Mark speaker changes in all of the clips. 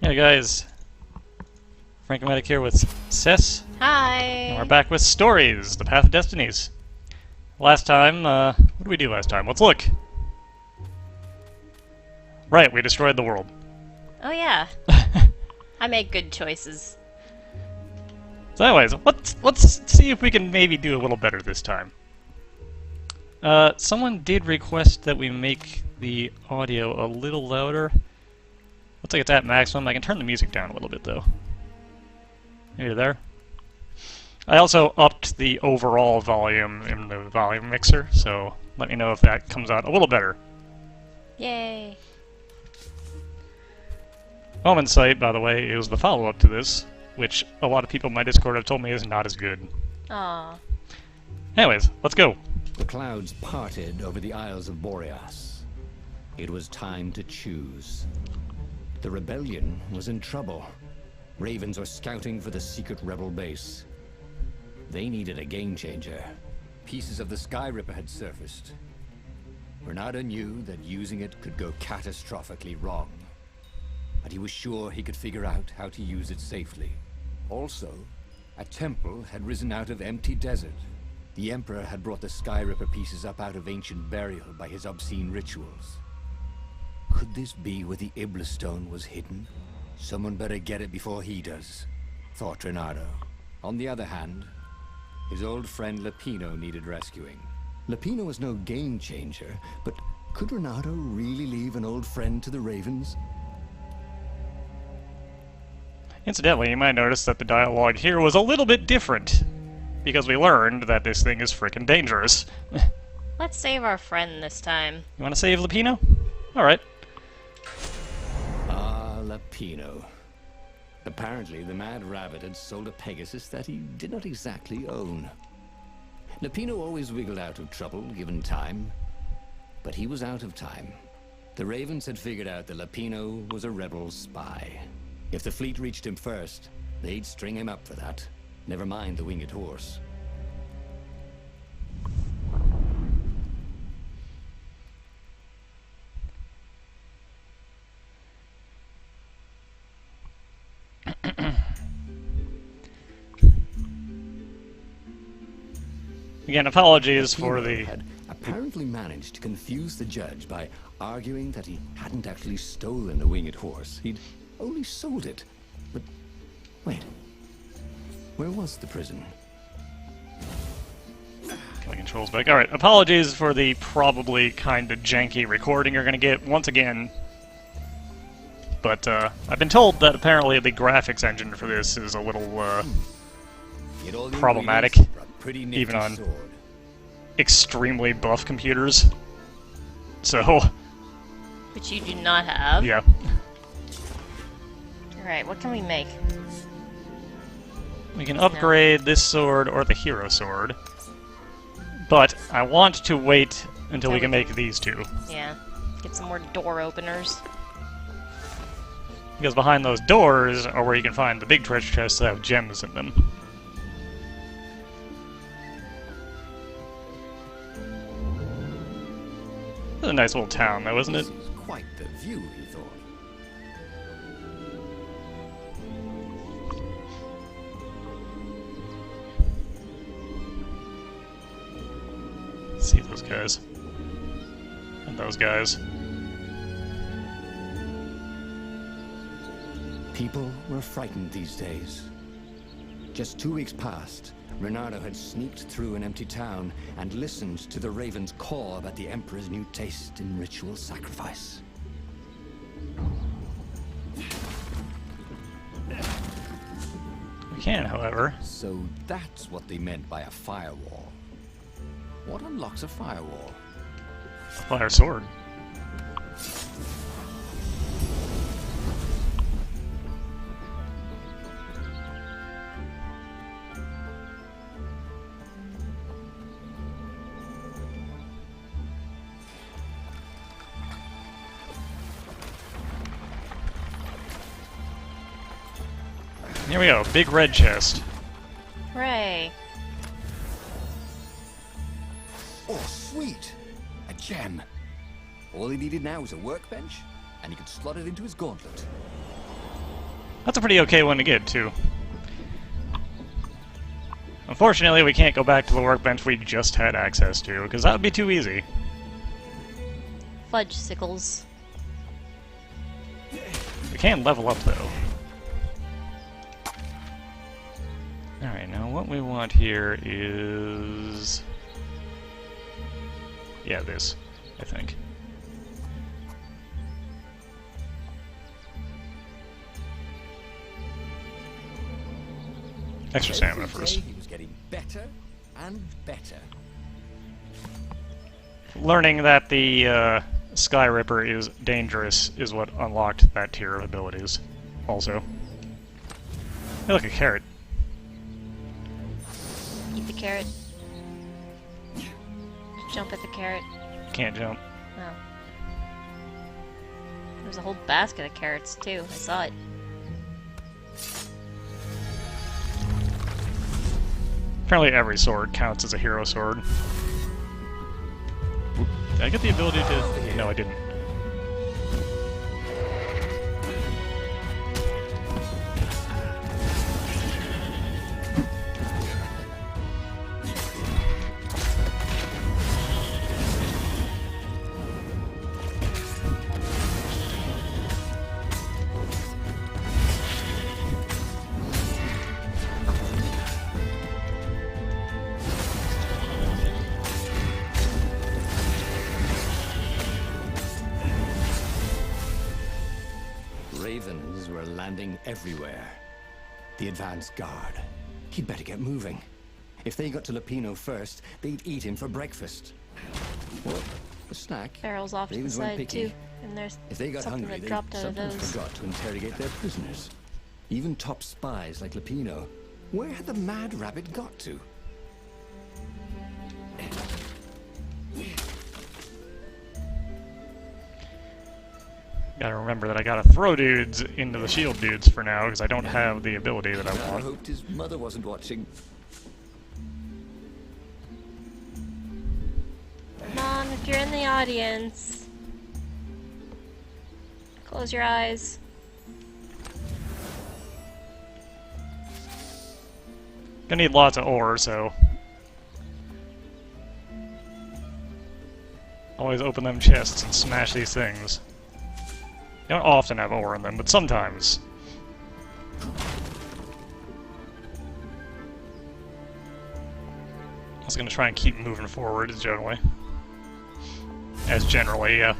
Speaker 1: Hey guys, Frankomatic here with Cess.
Speaker 2: Hi!
Speaker 1: And we're back with Stories, The Path of Destinies. Last time, what did we do last time? Let's look! Right, we destroyed the world.
Speaker 2: Oh yeah. I make good choices.
Speaker 1: So anyways, let's see if we can maybe do a little better this time. Someone did request that we make the audio a little louder. Looks like it's at maximum. I can turn the music down a little bit though. Maybe there. I also upped the overall volume in the volume mixer, so let me know if that comes out a little better.
Speaker 2: Yay!
Speaker 1: Moment Sight, by the way, is the follow-up to this, which a lot of people in my Discord have told me is not as good.
Speaker 2: Aww.
Speaker 1: Anyways, let's go.
Speaker 3: The clouds parted over the Isles of Boreas. It was time to choose. The rebellion was in trouble. Ravens were scouting for the secret rebel base. They needed a game changer. Pieces of the Sky Ripper had surfaced. Renato knew that using it could go catastrophically wrong. But he was sure he could figure out how to use it safely. Also, a temple had risen out of empty desert. The Emperor had brought the Sky Ripper pieces up out of ancient burial by his obscene rituals. Could this be where the Iblis stone was hidden? Someone better get it before he does, thought Renato. On the other hand, his old friend Lapino needed rescuing. Lapino was no game changer, but could Renato really leave an old friend to the Ravens?
Speaker 1: Incidentally, you might notice that the dialogue here was a little bit different, because we learned that this thing is frickin' dangerous.
Speaker 2: Let's save our friend this time.
Speaker 1: You want to save Lapino? Alright.
Speaker 3: Ah, Lapino. Apparently, the Mad Rabbit had sold a Pegasus that he did not exactly own. Lapino always wiggled out of trouble, given time. But he was out of time. The Ravens had figured out that Lapino was a rebel spy. If the fleet reached him first, they'd string him up for that. Never mind the winged horse.
Speaker 1: Again, apologies for the...
Speaker 3: had apparently managed to confuse the judge by arguing that he hadn't actually stolen the winged horse. He'd only sold it. But wait, where was the prison?
Speaker 1: My controls back. Alright, apologies for the probably kinda janky recording you're gonna get once again. But, I've been told that apparently the graphics engine for this is a little, problematic, even on extremely buff computers. So...
Speaker 2: Which you do not have.
Speaker 1: yeah.
Speaker 2: Alright, what can we make?
Speaker 1: We can upgrade this sword or the hero sword. But I want to wait until we can make these two.
Speaker 2: Yeah. Get some more door openers.
Speaker 1: Because behind those doors are where you can find the big treasure chests that have gems in them. It's a nice little town though, isn't it?
Speaker 3: This is quite the view, he thought.
Speaker 1: See those guys. And those guys.
Speaker 3: People were frightened these days. Just 2 weeks past, Renato had sneaked through an empty town and listened to the Ravens caw about the Emperor's new taste in ritual sacrifice.
Speaker 1: We can, however.
Speaker 3: So that's what they meant by a firewall. What unlocks a firewall?
Speaker 1: Fire sword. Here we go, big red chest.
Speaker 2: Hooray.
Speaker 3: Oh, sweet! A gem. All he needed now was a workbench, and he could slot it into his gauntlet.
Speaker 1: That's a pretty okay one to get, too. Unfortunately, we can't go back to the workbench we just had access to, because that would be too easy.
Speaker 2: Fudge sickles.
Speaker 1: We can level up, though. Alright, now what we want here is... yeah, this, I think. Extra stamina first.
Speaker 3: He was getting better and better.
Speaker 1: Learning that the Sky Ripper is dangerous is what unlocked that tier of abilities, also. Hey, look, a carrot.
Speaker 2: Eat the carrot. Jump at the carrot.
Speaker 1: Can't jump.
Speaker 2: Oh. There's a whole basket of carrots, too. I saw it.
Speaker 1: Apparently every sword counts as a hero sword. Oop. Did I get the ability to... no, I didn't.
Speaker 3: Ravens were landing everywhere. The advance guard. He'd better get moving. If they got to Lupino first, they'd eat him for breakfast. What? A snack?
Speaker 2: Barrels off to the
Speaker 3: Ravens weren't
Speaker 2: side,
Speaker 3: picky.
Speaker 2: too. And there's
Speaker 3: If they got
Speaker 2: something
Speaker 3: hungry,
Speaker 2: that
Speaker 3: they
Speaker 2: dropped out of
Speaker 3: sometimes
Speaker 2: those.
Speaker 3: forgot to interrogate their prisoners. Even top spies like Lupino. Where had the mad rabbit got to?
Speaker 1: Gotta remember that I gotta throw dudes into the shield dudes for now, because I don't have the ability that I
Speaker 3: I
Speaker 1: want.
Speaker 3: hoped his mother wasn't watching.
Speaker 2: Mom, if you're in the audience, close your eyes.
Speaker 1: Gonna need lots of ore, so... always open them chests and smash these things. You don't often have ore in them, but sometimes. I was gonna try and keep moving forward, generally. As generally, yeah.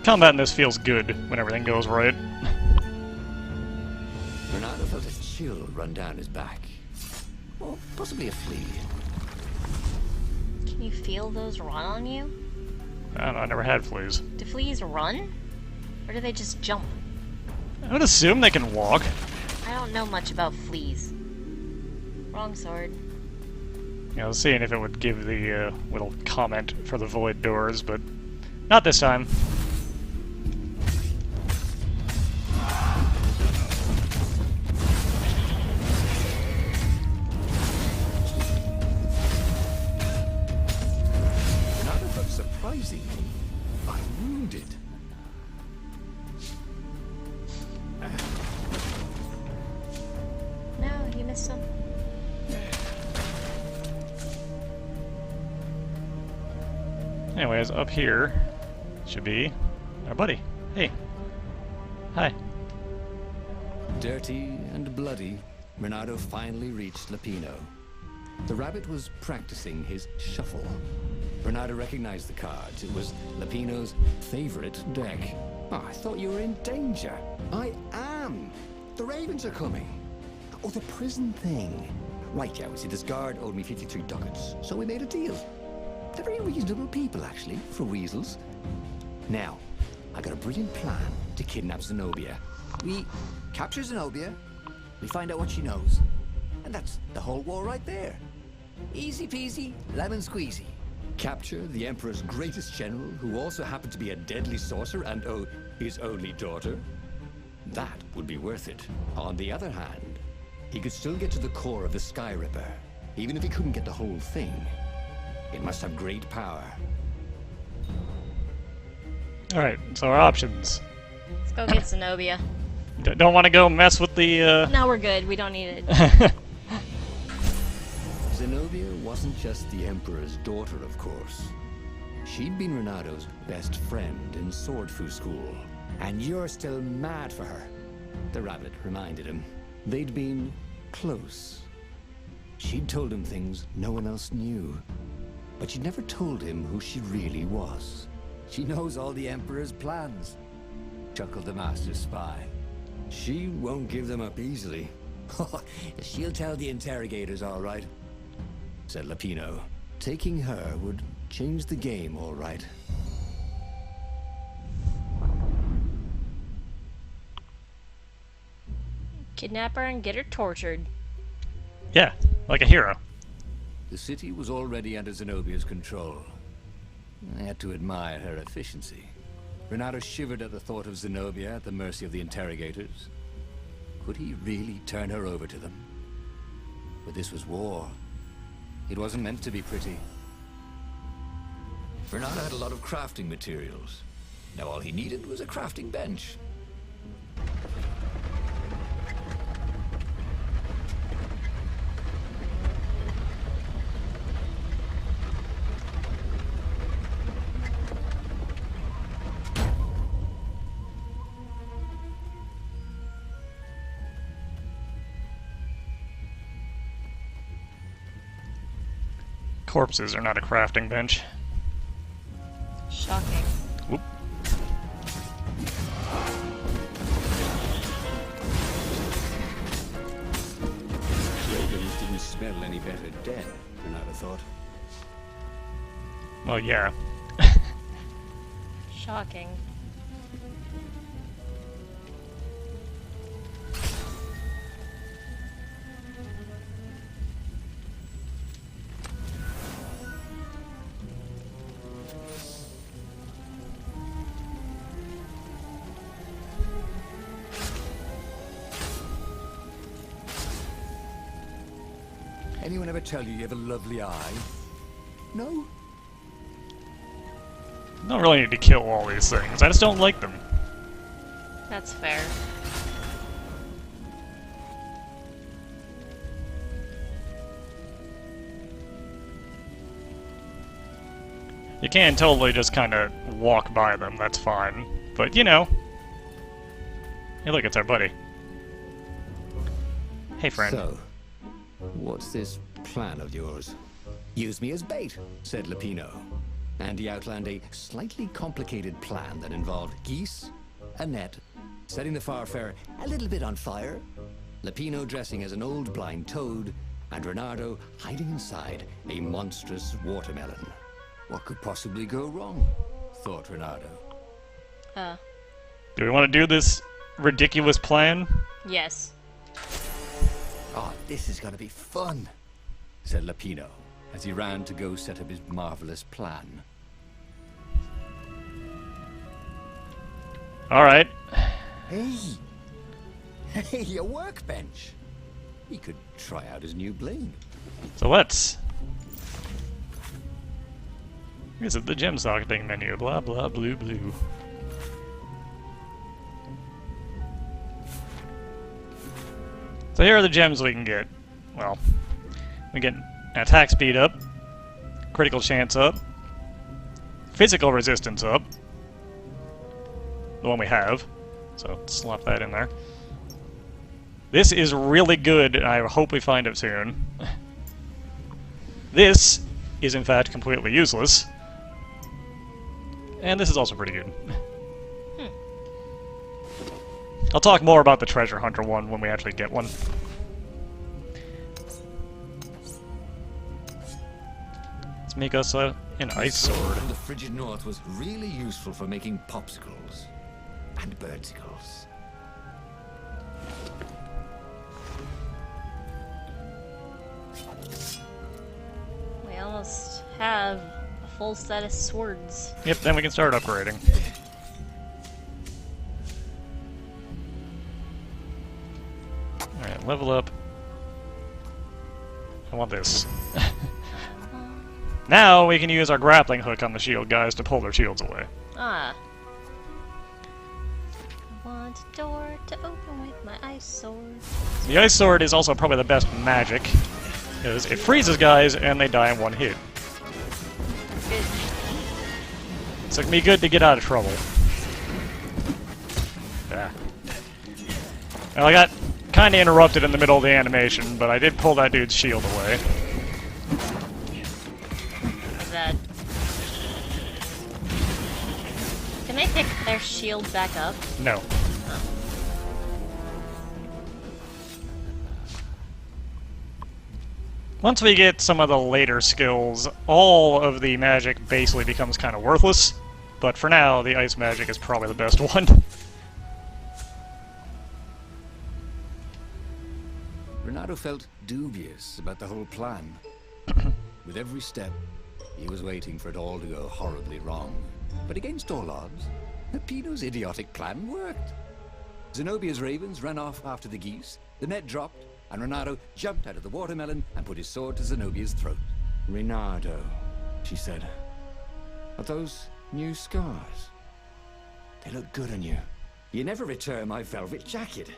Speaker 1: Combat in this feels good when everything goes right.
Speaker 3: Renato felt a chill run down his back. Or possibly a flea.
Speaker 2: Can you feel those run on you?
Speaker 1: I don't know, I never had fleas.
Speaker 2: Do fleas run? Or do they just jump?
Speaker 1: I would assume they can walk.
Speaker 2: I don't know much about fleas. Wrong sword.
Speaker 1: I was seeing if it would give the little comment for the void doors, but not this time.
Speaker 3: Renato felt surprisingly unwounded.
Speaker 2: No, you missed some.
Speaker 1: Anyways, up here should be our buddy. Hey. Hi.
Speaker 3: Dirty and bloody, Renato finally reached Lupino. The rabbit was practicing his shuffle. Renato recognized the cards. It was Lupino's favorite deck. Oh, I thought you were in danger. I am. The ravens are coming. Oh, the prison thing. Right, yeah, see, this guard owed me 53 ducats, so we made a deal. They're very reasonable people, actually, for weasels. Now, I got a brilliant plan to kidnap Zenobia. We capture Zenobia, we find out what she knows, and that's the whole war right there. Easy peasy, lemon squeezy. Capture the Emperor's greatest general, who also happened to be a deadly sorcerer and, oh, his only daughter? That would be worth it. On the other hand, he could still get to the core of the Sky Ripper, even if he couldn't get the whole thing. It must have great power.
Speaker 1: Alright, so our options.
Speaker 2: Let's go get Zenobia.
Speaker 1: Don't want to go mess with the,
Speaker 2: No, we're good. We don't need it.
Speaker 3: Zenobia wasn't just the Emperor's daughter, of course. She'd been Renado's best friend in Sword Fu school. And you're still mad for her, the rabbit reminded him. They'd been close. She'd told him things no one else knew. But she'd never told him who she really was.
Speaker 4: She knows all the Emperor's plans, chuckled the Master Spy.
Speaker 3: She won't give them up easily,
Speaker 4: She'll tell the interrogators, all right,
Speaker 3: said Lapino. Taking her would change the game, all right.
Speaker 2: Kidnap her and get her tortured.
Speaker 1: yeah, like a hero.
Speaker 4: The city was already under Zenobia's control. I had to admire her efficiency. Renato shivered at the thought of Zenobia at the mercy of the interrogators. Could he really turn her over to them? But this was war. It wasn't meant to be pretty.
Speaker 3: Renato had a lot of crafting materials. Now all he needed was a crafting bench.
Speaker 1: Corpses are not a crafting bench.
Speaker 2: Shocking.
Speaker 1: Whoop.
Speaker 3: Ravens didn't smell any better dead, Renato thought.
Speaker 1: Well, yeah.
Speaker 2: Shocking.
Speaker 4: Anyone ever tell you have a lovely eye? No?
Speaker 1: Don't really need to kill all these things. I just don't like them.
Speaker 2: That's fair.
Speaker 1: You can totally just kind of walk by them, that's fine. But, you know. Hey, look, it's our buddy. Hey, friend.
Speaker 3: So, what's this plan of yours? Use me as bait, said Lapino. And he outlined a slightly complicated plan that involved geese, a net, setting the Farfarer a little bit on fire, Lapino dressing as an old blind toad, and Renato hiding inside a monstrous watermelon.
Speaker 4: What could possibly go wrong? Thought Renato.
Speaker 1: Do we want to do this ridiculous plan?
Speaker 2: Yes.
Speaker 4: Oh, this is gonna be fun, said Lapino, as he ran to go set up his marvelous plan.
Speaker 1: Alright.
Speaker 4: Hey, a workbench! He could try out his new blade.
Speaker 1: So let's visit the gem socketing menu. Blah blah blue blue. So here are the gems we can get. Well, we get attack speed up, critical chance up, physical resistance up, the one we have. So slop that in there. This is really good, and I hope we find it soon. This is in fact completely useless. And this is also pretty good. I'll talk more about the treasure hunter one when we actually get one. Let's make us an ice sword.
Speaker 3: From the frigid north was really useful for making popsicles and birdsicles.
Speaker 2: We almost have a full set of swords.
Speaker 1: Yep, then we can start upgrading. Alright, level up. I want this. Now we can use our grappling hook on the shield guys to pull their shields away.
Speaker 2: Ah. I want a door to open with my ice sword.
Speaker 1: The ice sword is also probably the best magic, because it freezes guys and they die in one hit.
Speaker 2: Good.
Speaker 1: So it can be good to get out of trouble. Ah. Well, I got kinda interrupted in the middle of the animation, but I did pull that dude's shield away.
Speaker 2: Is that... Can they pick their shield back up?
Speaker 1: No. Once we get some of the later skills, all of the magic basically becomes kind of worthless. But for now, the ice magic is probably the best one.
Speaker 4: Renato felt dubious about the whole plan. With every step, he was waiting for it all to go horribly wrong. But against all odds, Pino's idiotic plan worked. Zenobia's ravens ran off after the geese, the net dropped, and Renato jumped out of the watermelon and put his sword to Zenobia's throat.
Speaker 3: Renato, she said. Are those new scars? They look good on you. You never return my velvet jacket.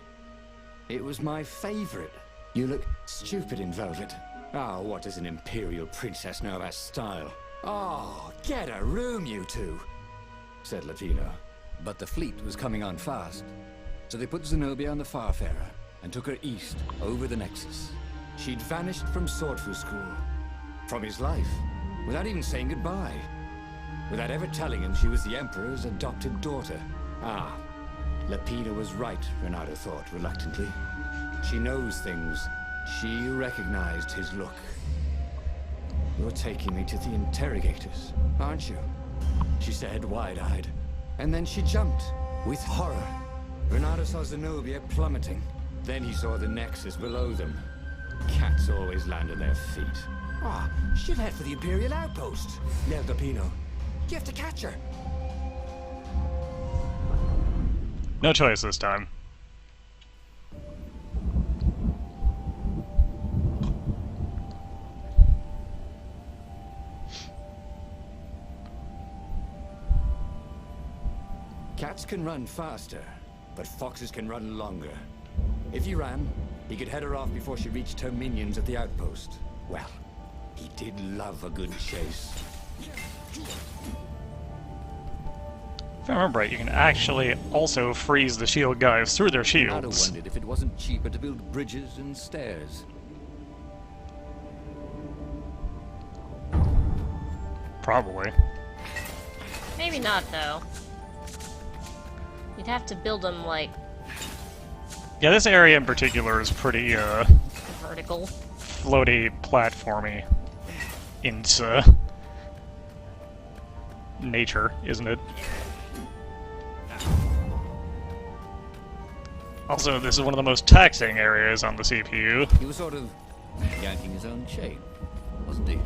Speaker 3: It was my favorite. You look stupid in velvet. Ah, what does an imperial princess know about style? Oh, get a room, you two, said Latino.
Speaker 4: But the fleet was coming on fast, so they put Zenobia on the Farfarer and took her east over the Nexus.
Speaker 3: She'd vanished from Swordfu School, from his life, without even saying goodbye, without ever telling him she was the Emperor's adopted daughter. Ah, Lapina was right, Renato thought reluctantly. She knows things. She recognized his look. You're taking me to the interrogators, aren't you? She said, wide-eyed. And then she jumped, with horror. Renato saw Zenobia plummeting. Then he saw the Nexus below them. Cats always land on their feet. Ah, she'll head for the Imperial outpost, yelled Pino. You have to catch her.
Speaker 1: No choice this time.
Speaker 3: Cats can run faster, but foxes can run longer. If he ran, he could head her off before she reached her minions at the outpost. Well, he did love a good chase.
Speaker 1: If I remember right, you can actually also freeze the shield guys through their
Speaker 4: Renato
Speaker 1: shields.
Speaker 4: wondered if it wasn't cheaper to build bridges and stairs.
Speaker 1: Probably.
Speaker 2: Maybe not, though. You'd have to build them, like,
Speaker 1: Yeah, this area in particular is pretty,
Speaker 2: vertical.
Speaker 1: floaty, platformy into nature, isn't it? Also, this is one of the most taxing areas on the CPU.
Speaker 4: He was sort of yanking his own chain, wasn't he?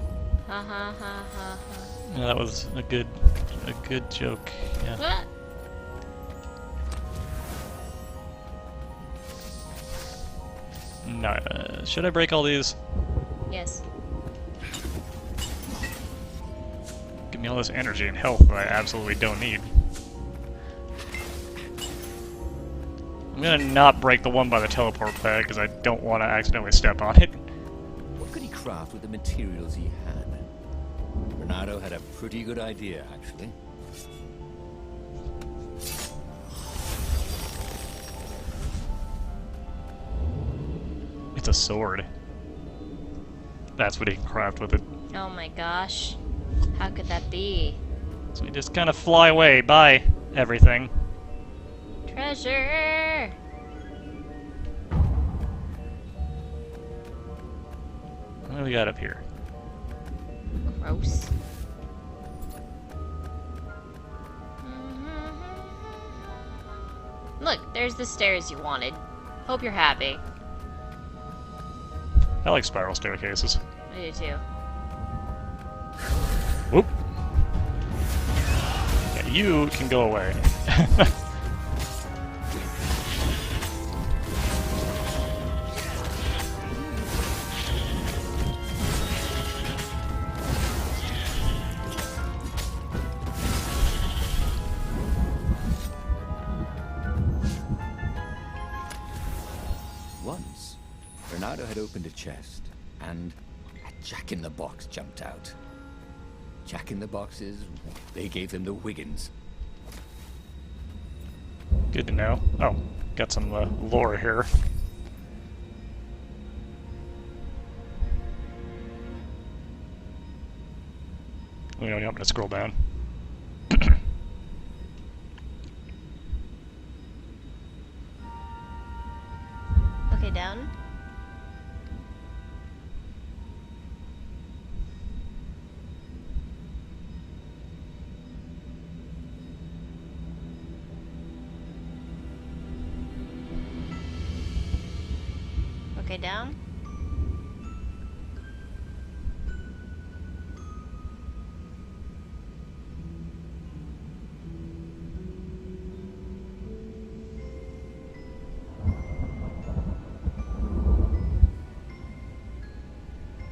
Speaker 2: Ha ha ha ha ha.
Speaker 1: Yeah, that was a good joke. Yeah.
Speaker 2: What?
Speaker 1: No, should I break all these?
Speaker 2: Yes.
Speaker 1: Give me all this energy and health that I absolutely don't need. I'm gonna not break the one by the teleport pad because I don't want to accidentally step on it.
Speaker 4: What could he craft with the materials he had? Renato had a pretty good idea, actually.
Speaker 1: It's a sword. That's what he can craft with it.
Speaker 2: Oh my gosh. How could that be?
Speaker 1: So we just kind of fly away, bye, everything.
Speaker 2: Treasure!
Speaker 1: What do we got up here?
Speaker 2: Gross. Look, there's the stairs you wanted. Hope you're happy.
Speaker 1: I like spiral staircases.
Speaker 2: I do too.
Speaker 1: Whoop. Yeah, you can go away.
Speaker 4: Once, Bernardo had opened a chest, and a Jack-in-the-Box jumped out. Jack-in-the-Boxes, they gave him the Wiggins.
Speaker 1: Good to know. Oh, got some lore here. We don't have to scroll down.
Speaker 2: Okay, down. Okay, down.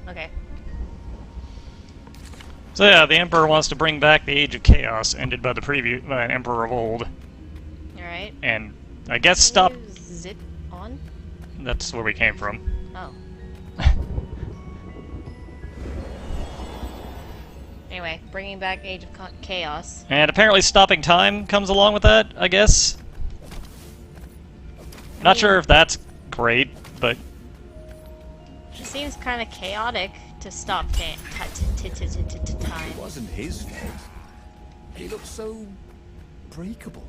Speaker 2: Okay.
Speaker 1: So yeah, the Emperor wants to bring back the Age of Chaos, ended by the Emperor of old,
Speaker 2: Alright.
Speaker 1: and I guess stop.
Speaker 2: Is it on?
Speaker 1: That's where we came from.
Speaker 2: Oh. Anyway, bringing back Age of Chaos.
Speaker 1: And apparently stopping time comes along with that, I guess. Not sure if that's great, but
Speaker 2: It seems kind of chaotic to stop time.
Speaker 4: It wasn't his fault. He looked so breakable.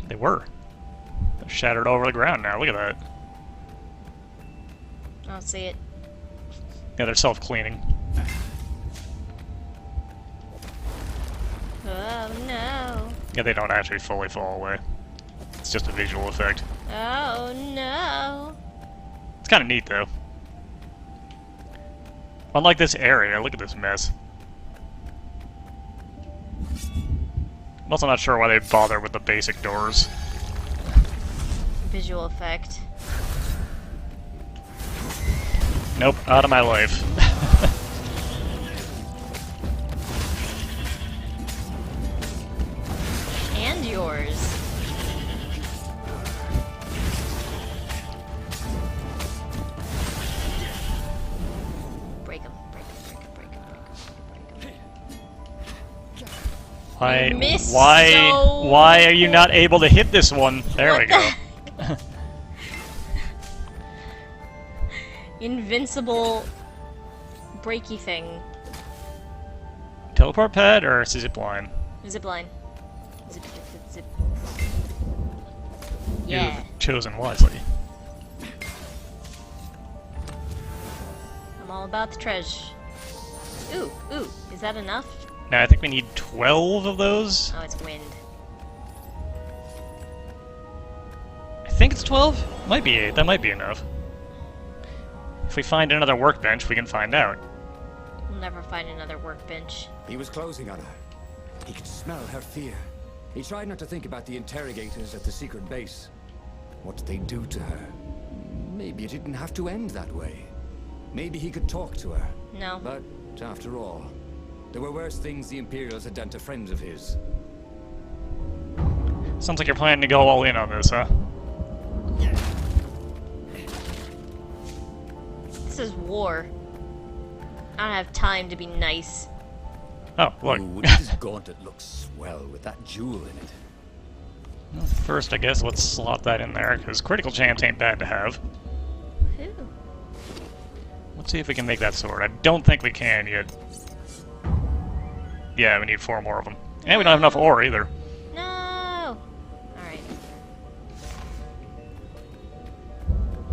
Speaker 1: they were. They're shattered over the ground now, look at that.
Speaker 2: I don't see it.
Speaker 1: Yeah, they're self-cleaning.
Speaker 2: Oh no.
Speaker 1: Yeah, they don't actually fully fall away. It's just a visual effect.
Speaker 2: Oh no.
Speaker 1: It's kind of neat, though. Unlike this area, look at this mess. I'm also not sure why they bother with the basic doors.
Speaker 2: Visual effect.
Speaker 1: Nope, out of my life.
Speaker 2: And yours. Break 'em, break 'em, break 'em, break 'em, break 'em, break 'em.
Speaker 1: Why?
Speaker 2: You missed
Speaker 1: Why?
Speaker 2: so
Speaker 1: Why are you not able to hit this one? There
Speaker 2: What
Speaker 1: we go.
Speaker 2: Invincible breaky thing.
Speaker 1: Teleport pad or zip line?
Speaker 2: Zip line. Zip, zip, zip, zip. Yeah.
Speaker 1: You've chosen wisely.
Speaker 2: I'm all about the treasure. Ooh, ooh. Is that enough?
Speaker 1: Now I think we need 12 of those.
Speaker 2: Oh, it's wind.
Speaker 1: I think it's 12? Might be 8. That might be enough. If we find another workbench, we can find out.
Speaker 2: We'll never find another workbench.
Speaker 3: He was closing on her. He could smell her fear. He tried not to think about the interrogators at the secret base. What did they do to her? Maybe it didn't have to end that way. Maybe he could talk to her.
Speaker 2: No.
Speaker 3: But, after all, there were worse things the Imperials had done to friends of his.
Speaker 1: Sounds like you're planning to go all in on this, huh?
Speaker 2: This is war. I don't have time to be nice.
Speaker 1: Oh, look.
Speaker 4: Ooh, this gauntlet looks swell with that jewel in it.
Speaker 1: First, I guess let's slot that in there, because critical chance ain't bad to have.
Speaker 2: Who?
Speaker 1: Let's see if we can make that sword. I don't think we can yet. Yeah, we need 4 more of them. And we don't have enough ore either.
Speaker 2: No! Alright.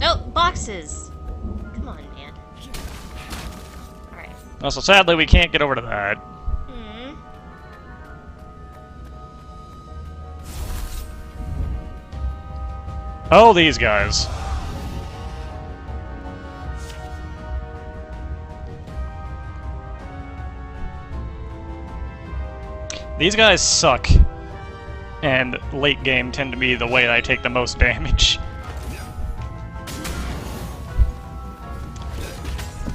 Speaker 2: No, boxes! Come on, man. Alright.
Speaker 1: Also, sadly, we can't get over to that.
Speaker 2: Hmm.
Speaker 1: Oh, these guys. These guys suck, and late game tend to be the way that I take the most damage.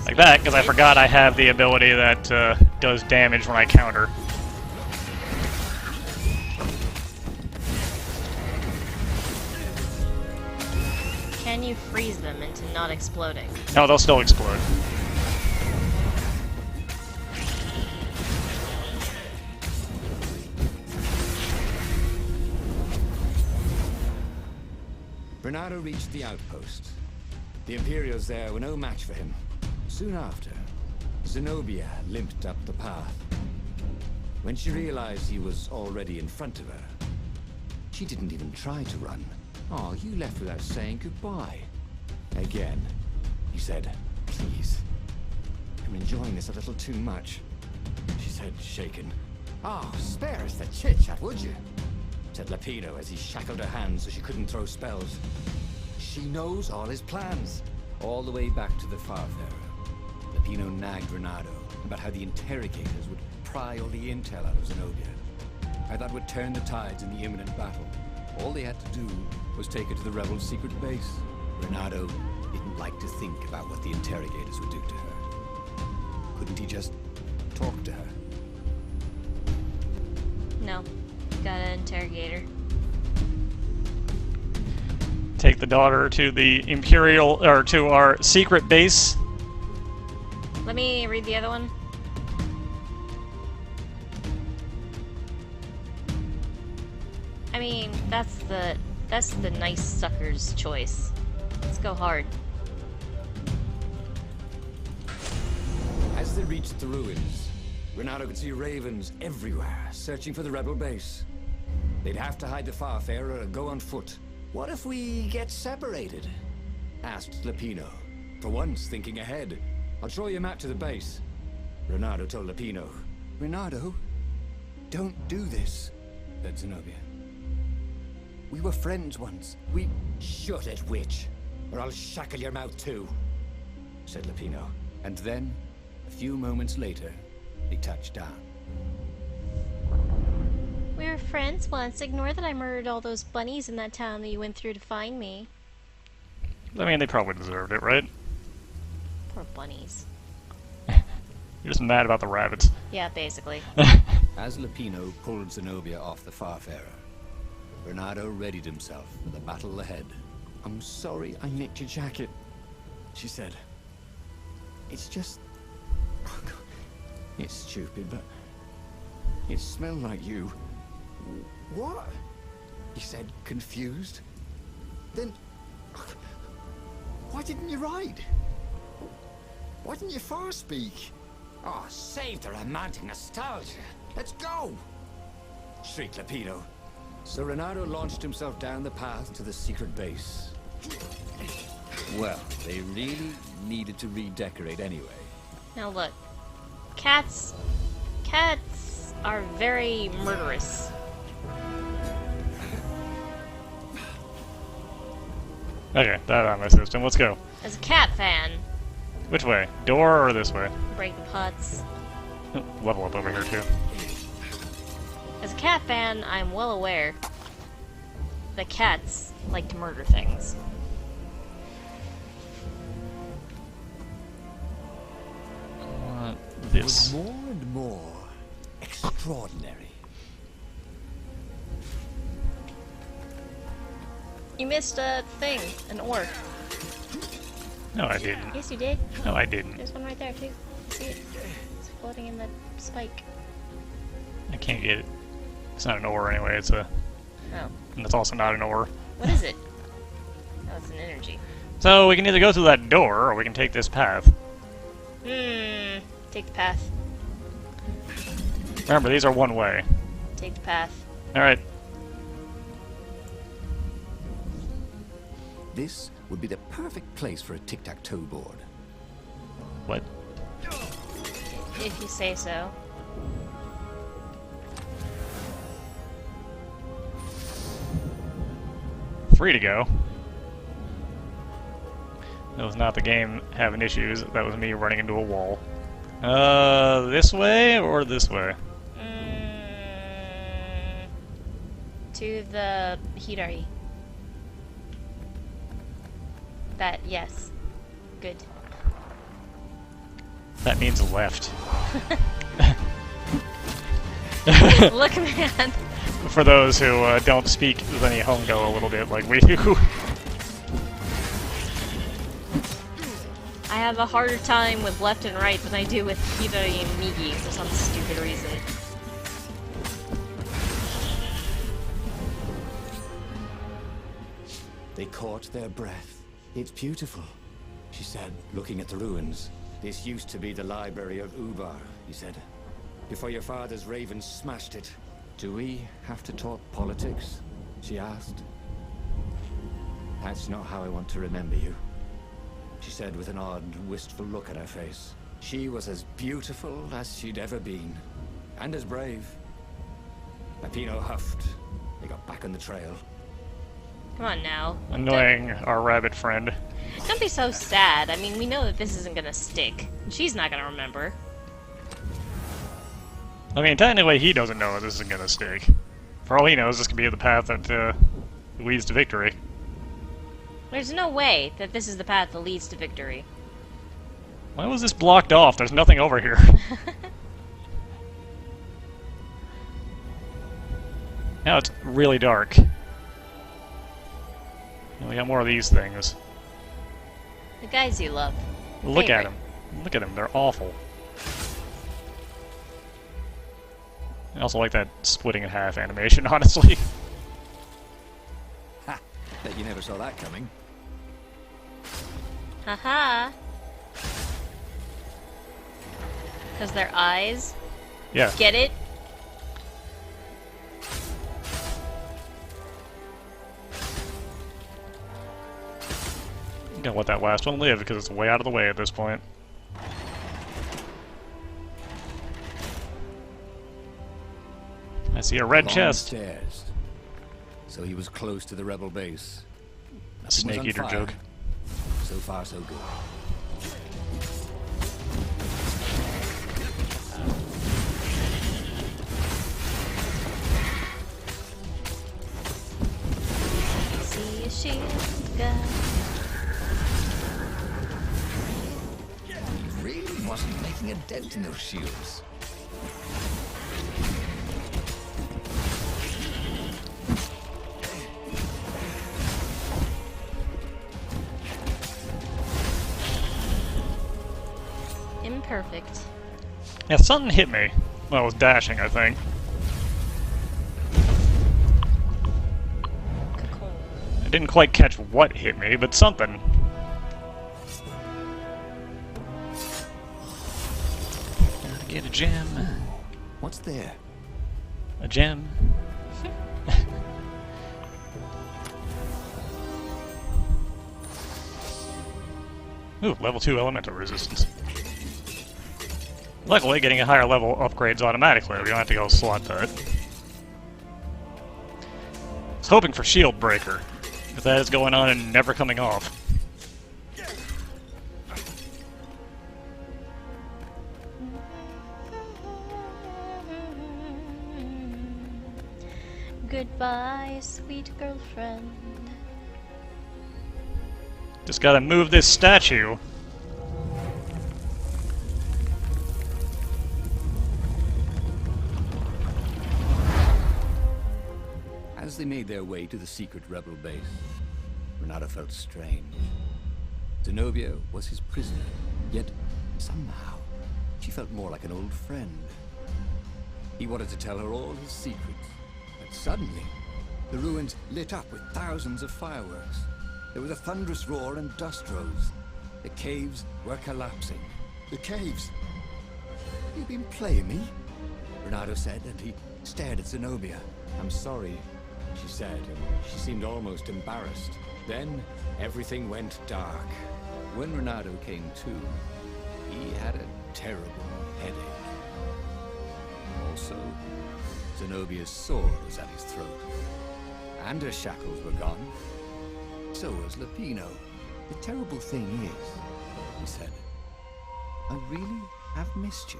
Speaker 1: Like that, because I forgot I have the ability that does damage when I counter.
Speaker 2: Can you freeze them into not exploding?
Speaker 1: No, they'll still explode.
Speaker 3: Bernardo reached the outpost. The Imperials there were no match for him. Soon after, Zenobia limped up the path. When she realized he was already in front of her, she didn't even try to run. Oh, you left without saying goodbye. Again, he said, please. I'm enjoying this a little too much. She said, shaken. Oh, spare us the chit-chat, would you? Said Lapino as he shackled her hands so she couldn't throw spells. She knows all his plans. All the way back to the Farfarer, Lapino nagged Renato about how the interrogators would pry all the intel out of Zenobia. How that would turn the tides in the imminent battle. All they had to do was take her to the rebels' secret base. Renato didn't like to think about what the interrogators would do to her. Couldn't he just talk to her?
Speaker 2: No. Got an interrogator.
Speaker 1: Take the daughter to the Imperial, or to our secret base.
Speaker 2: Let me read the other one. I mean, that's the nice sucker's choice. Let's go hard.
Speaker 3: As they reached the ruins, Renato could see ravens everywhere, searching for the rebel base. They'd have to hide the Farfarer or go on foot. What if we get separated? Asked Lapino. For once, thinking ahead. I'll show you a map to the base. Renato told Lapino. Renato, don't do this, said Zenobia. We were friends once. We... Shut it, witch, or I'll shackle your mouth too, said Lapino. And then, a few moments later, they touched down.
Speaker 2: We were friends once. Ignore that I murdered all those bunnies in that town that you went through to find me.
Speaker 1: I mean, they probably deserved it, right?
Speaker 2: Poor bunnies.
Speaker 1: You're just mad about the rabbits.
Speaker 2: Yeah, basically.
Speaker 3: As Lapino pulled Zenobia off the Farfarer, Bernardo readied himself for the battle ahead. I'm sorry I nicked your jacket, she said. It's just... It's stupid, but... It smelled like you. What? He said, confused. Then... Why didn't you ride? Why didn't you far speak? Oh, save the romantic nostalgia. Let's go! Shrieked Lapino. So Renato launched himself down the path to the secret base. Well, they really needed to redecorate anyway.
Speaker 2: Now look. Cats are very murderous.
Speaker 1: Okay, that on my system. Let's go.
Speaker 2: As a cat fan,
Speaker 1: Which way? Door or this way?
Speaker 2: break the putts.
Speaker 1: Level up over here, too.
Speaker 2: As a cat fan, I'm well aware that cats like to murder things.
Speaker 3: It
Speaker 1: This.
Speaker 3: was more and more extraordinary.
Speaker 2: You missed a thing, an ore.
Speaker 1: No, I didn't.
Speaker 2: Yes, you did.
Speaker 1: No, I didn't.
Speaker 2: There's one right there, too. See it? It's floating in the spike.
Speaker 1: I can't get it. It's not an ore anyway, it's a...
Speaker 2: Oh.
Speaker 1: And it's also not an ore.
Speaker 2: What is it? Oh, it's an energy.
Speaker 1: So, we can either go through that door, or we can take this path.
Speaker 2: Take the path.
Speaker 1: Remember, these are one way.
Speaker 2: Take the path.
Speaker 1: Alright.
Speaker 3: This would be the perfect place for a tic-tac-toe board.
Speaker 1: What?
Speaker 2: If you say so.
Speaker 1: Free to go. That was not the game having issues. That was me running into a wall. This way or this way?
Speaker 2: To the Hidari. That, yes. Good.
Speaker 1: That means left.
Speaker 2: Look, man.
Speaker 1: For those who don't speak any Hongo a little bit like we do.
Speaker 2: I have a harder time with left and right than I do with Hidari and Migi for some stupid reason.
Speaker 3: They caught their breath. It's beautiful, she said, looking at the ruins. This used to be the library of Ubar, he said. Before your father's ravens smashed it. Do we have to talk politics? She asked. That's not how I want to remember you, she said with an odd, wistful look at her face. She was as beautiful as she'd ever been. And as brave. Peppino huffed. They got back on the trail.
Speaker 2: Come on now.
Speaker 1: Annoying our rabbit friend.
Speaker 2: Don't be so sad. I mean, we know that this isn't gonna stick. She's not gonna remember.
Speaker 1: I mean, technically he doesn't know this isn't gonna stick. For all he knows, this could be the path that leads to victory.
Speaker 2: There's no way that this is the path that leads to victory.
Speaker 1: Why was this blocked off? There's nothing over here. Now it's really dark. And we got more of these things.
Speaker 2: The guys you love.
Speaker 1: Look at
Speaker 2: Favorite.
Speaker 1: them. Look at them. They're awful. I also like that splitting in half animation, honestly.
Speaker 4: Ha! Bet you never saw that coming.
Speaker 2: Haha. Because their eyes.
Speaker 1: Yeah.
Speaker 2: Get it?
Speaker 1: I'm gonna let that last one live because it's way out of the way at this point. I see a red
Speaker 4: Long
Speaker 1: chest.
Speaker 4: stairs. So he was close to the rebel base.
Speaker 1: A
Speaker 4: Nothing was
Speaker 1: snake
Speaker 4: on
Speaker 1: eater
Speaker 4: fire.
Speaker 1: joke.
Speaker 4: So far, so good.
Speaker 2: See a shield guy.
Speaker 4: He really wasn't making a dent in those shields.
Speaker 2: Imperfect.
Speaker 1: Yeah, something hit me when I was dashing, I think. I didn't quite catch what hit me, but something. Gotta get a gem.
Speaker 4: What's there?
Speaker 1: A gem. Ooh, level 2 elemental resistance. Luckily, getting a higher level upgrades automatically. We don't have to go slot that. I was hoping for shield breaker, but that is going on and never coming off.
Speaker 2: Goodbye, sweet girlfriend.
Speaker 1: Just gotta move this statue.
Speaker 4: As they made their way to the secret rebel base, Renato felt strange. Zenobia was his prisoner, yet somehow she felt more like an old friend. He wanted to tell her all his secrets, but suddenly the ruins lit up with thousands of fireworks. There was a thunderous roar and dust rose. The caves were collapsing. The caves? You've been playing me? Renato said, and he stared at Zenobia.
Speaker 3: I'm sorry, she said, and she seemed almost embarrassed. Then everything went dark.
Speaker 4: When Renato came to, he had a terrible headache. Also, Zenobia's sword was at his throat. And her shackles were gone. So was Lapino. The terrible thing is, he said, I really have missed you.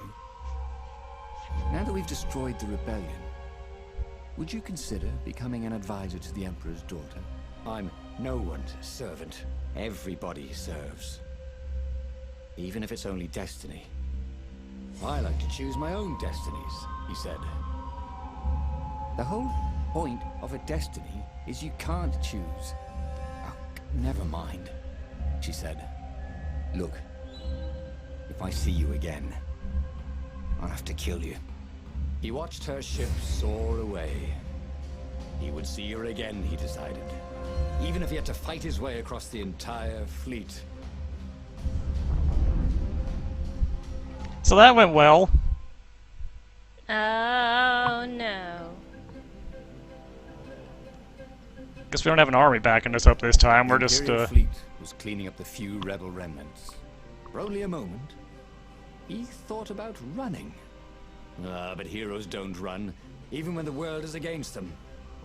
Speaker 4: Now that we've destroyed the rebellion, would you consider becoming an advisor to the Emperor's daughter?
Speaker 3: I'm no one's servant. Everybody serves. Even if it's only destiny. I like to choose my own destinies, he said.
Speaker 4: The whole point of a destiny is you can't choose. Oh, never mind, she said. Look, if I see you again, I'll have to kill you.
Speaker 3: He watched her ship soar away. He would see her again, he decided. Even if he had to fight his way across the entire fleet.
Speaker 1: So that went well.
Speaker 2: Oh no.
Speaker 1: Guess we don't have an army backing us up this time. We're
Speaker 4: The
Speaker 1: just,
Speaker 4: Imperial fleet was cleaning up the few rebel remnants. For only a moment, he thought about running.
Speaker 3: But heroes don't run, even when the world is against them.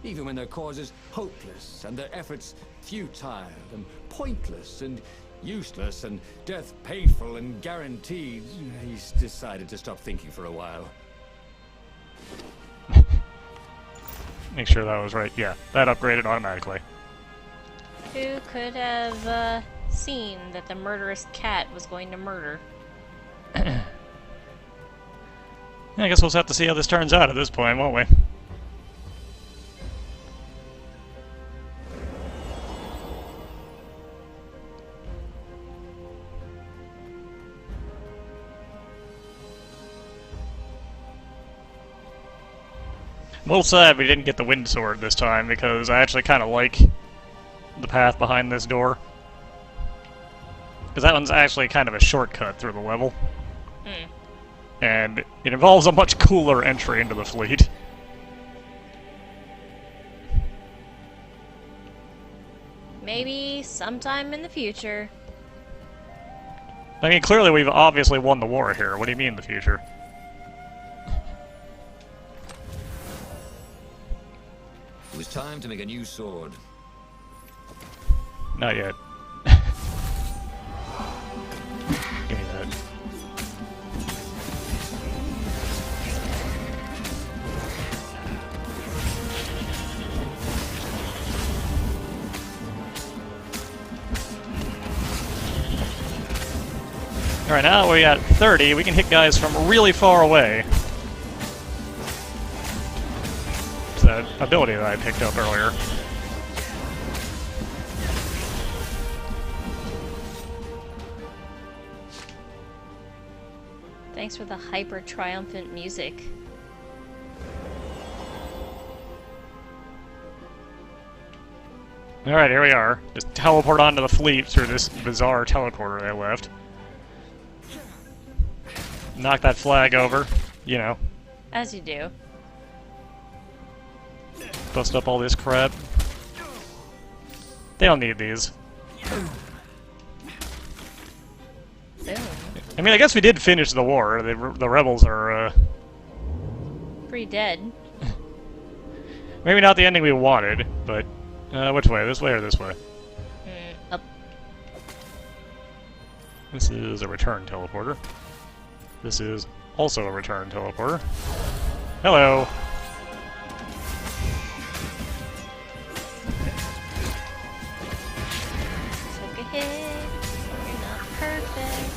Speaker 3: Even when their cause is hopeless, and their efforts futile, and pointless, and useless, and death painful and guaranteed. He's decided to stop thinking for a while.
Speaker 1: make sure that was right. Yeah, that upgraded automatically.
Speaker 2: Who could have seen that the murderous cat was going to murder?
Speaker 1: Yeah, I guess we'll just have to see how this turns out at this point, won't we? I'm a little sad we didn't get the wind sword this time, because I actually kind of like the path behind this door. Because that one's actually kind of a shortcut through the level.
Speaker 2: Hmm.
Speaker 1: And it involves a much cooler entry into the fleet.
Speaker 2: Maybe sometime in the future.
Speaker 1: I mean, clearly we've obviously won the war here. What do you mean, the future?
Speaker 3: It was time to make a new sword.
Speaker 1: Not yet. Give me that. Alright, now we're at 30. We can hit guys from really far away. It's that ability that I picked up earlier.
Speaker 2: Thanks for the hyper-triumphant music.
Speaker 1: Alright, here we are. Just teleport onto the fleet through this bizarre teleporter they left. Knock that flag over, you know.
Speaker 2: As you do.
Speaker 1: Bust up all this crap. They don't need these.
Speaker 2: Boom.
Speaker 1: I mean, I guess we did finish the war. The rebels are,
Speaker 2: Pretty dead.
Speaker 1: maybe not the ending we wanted, but... which way? This way or this way?
Speaker 2: Up.
Speaker 1: This is a return teleporter. This is also a return teleporter. Hello!
Speaker 2: Took a hit. You're not perfect.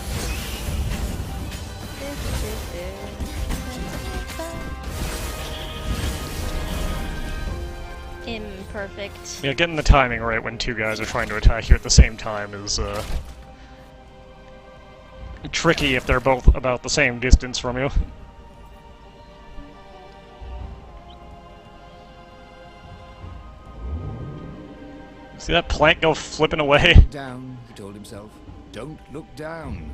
Speaker 2: Imperfect.
Speaker 1: Yeah, getting the timing right when two guys are trying to attack you at the same time is, tricky if they're both about the same distance from you. See that plank go flipping away?
Speaker 4: Look down, he told himself. Don't look down.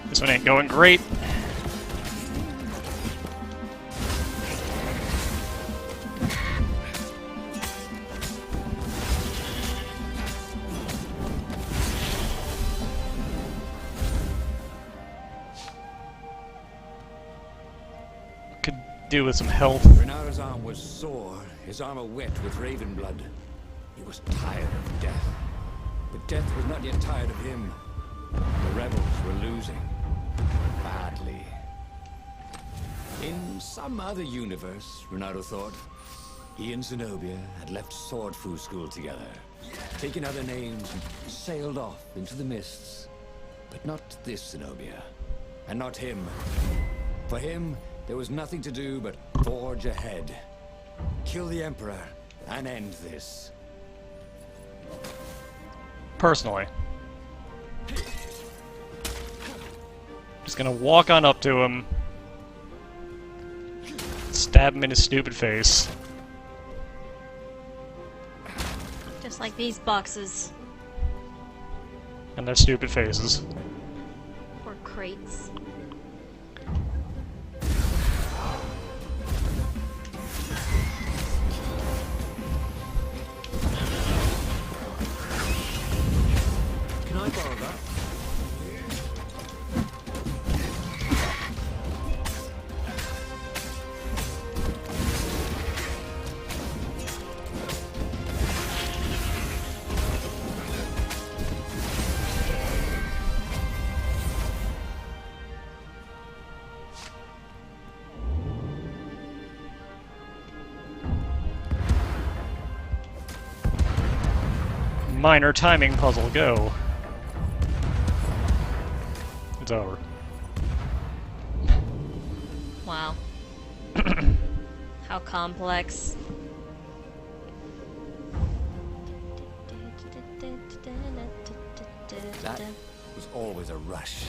Speaker 1: This one ain't going great. do with some health.
Speaker 3: Renaro's arm was sore, his armor wet with raven blood. He was tired of death. But death was not yet tired of him. The rebels were losing. Badly. In some other universe, Renaro thought, he and Zenobia had left Sword Fu School together, taken other names and sailed off into the mists. But not this Zenobia. And not him. For him, there was nothing to do but forge ahead. Kill the Emperor and end this.
Speaker 1: Personally. Just gonna walk on up to him. Stab him in his stupid face.
Speaker 2: Just like these boxes.
Speaker 1: And their stupid faces.
Speaker 2: Or crates.
Speaker 3: Can I borrow that?
Speaker 1: Minor timing puzzle, go. It's over.
Speaker 2: Wow. How complex.
Speaker 3: That was always a rush.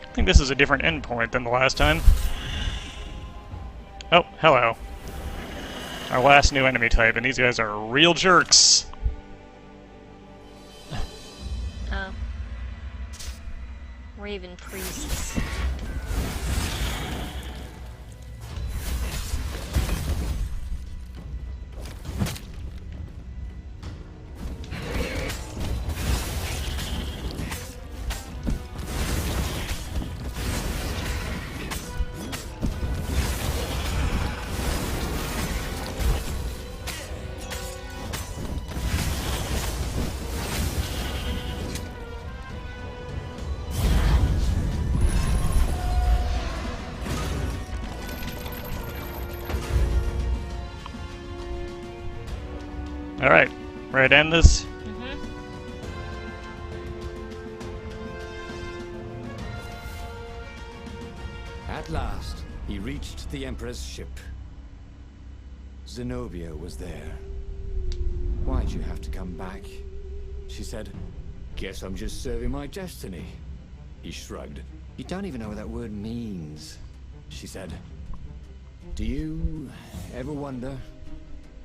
Speaker 1: I think this is a different endpoint than the last time. Oh, hello. Our last new enemy type, and these guys are real jerks.
Speaker 2: Oh. Raven priests.
Speaker 1: Alright, ready to end this?
Speaker 2: Mm-hmm.
Speaker 3: At last, he reached the Emperor's ship. Zenobia was there. Why'd you have to come back? She said, guess I'm just serving my destiny. He shrugged. You don't even know what that word means. She said, do you ever wonder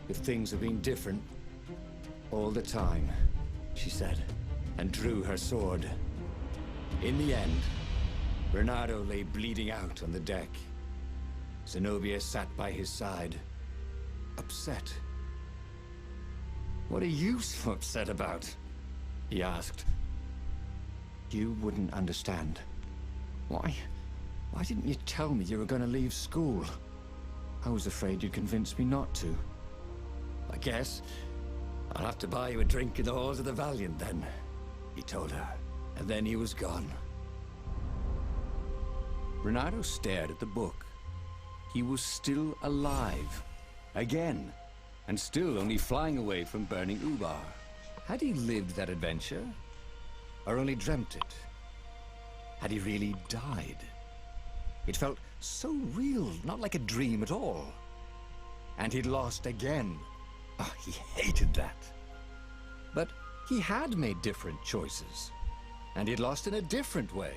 Speaker 3: if things have been different? All the time, she said, and drew her sword. In the end, Bernardo lay bleeding out on the deck. Zenobia sat by his side, upset. What are you so upset about? He asked. You wouldn't understand. Why didn't you tell me you were going to leave school? I was afraid you'd convince me not to. I guess I'll have to buy you a drink in the halls of the Valiant then, he told her, and then he was gone. Renato stared at the book. He was still alive. Again. And still only flying away from burning Ubar. Had he lived that adventure? Or only dreamt it? Had he really died? It felt so real, not like a dream at all. And he'd lost again. Oh, he hated that. But he had made different choices. And he'd lost in a different way.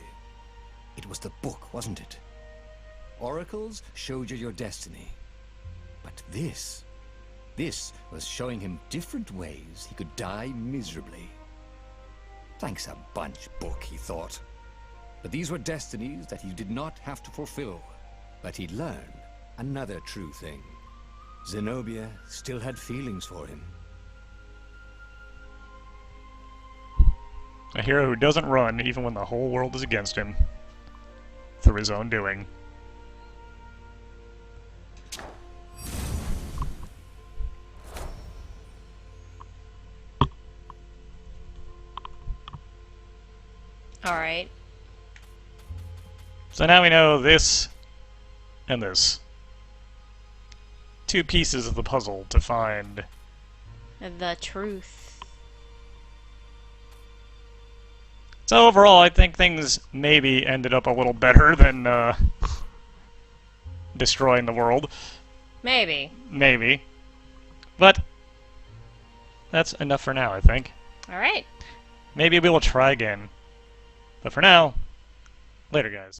Speaker 3: It was the book, wasn't it? Oracles showed you your destiny. But this was showing him different ways he could die miserably. Thanks a bunch, book, he thought. But these were destinies that he did not have to fulfill. But he'd learn another true thing. Zenobia still had feelings for him.
Speaker 1: A hero who doesn't run even when the whole world is against him. Through his own doing.
Speaker 2: Alright.
Speaker 1: So now we know this and this. 2 pieces of the puzzle to find
Speaker 2: The truth.
Speaker 1: So overall, I think things maybe ended up a little better than destroying the world.
Speaker 2: Maybe.
Speaker 1: Maybe. But that's enough for now, I think.
Speaker 2: Alright.
Speaker 1: Maybe we will try again. But for now, later guys.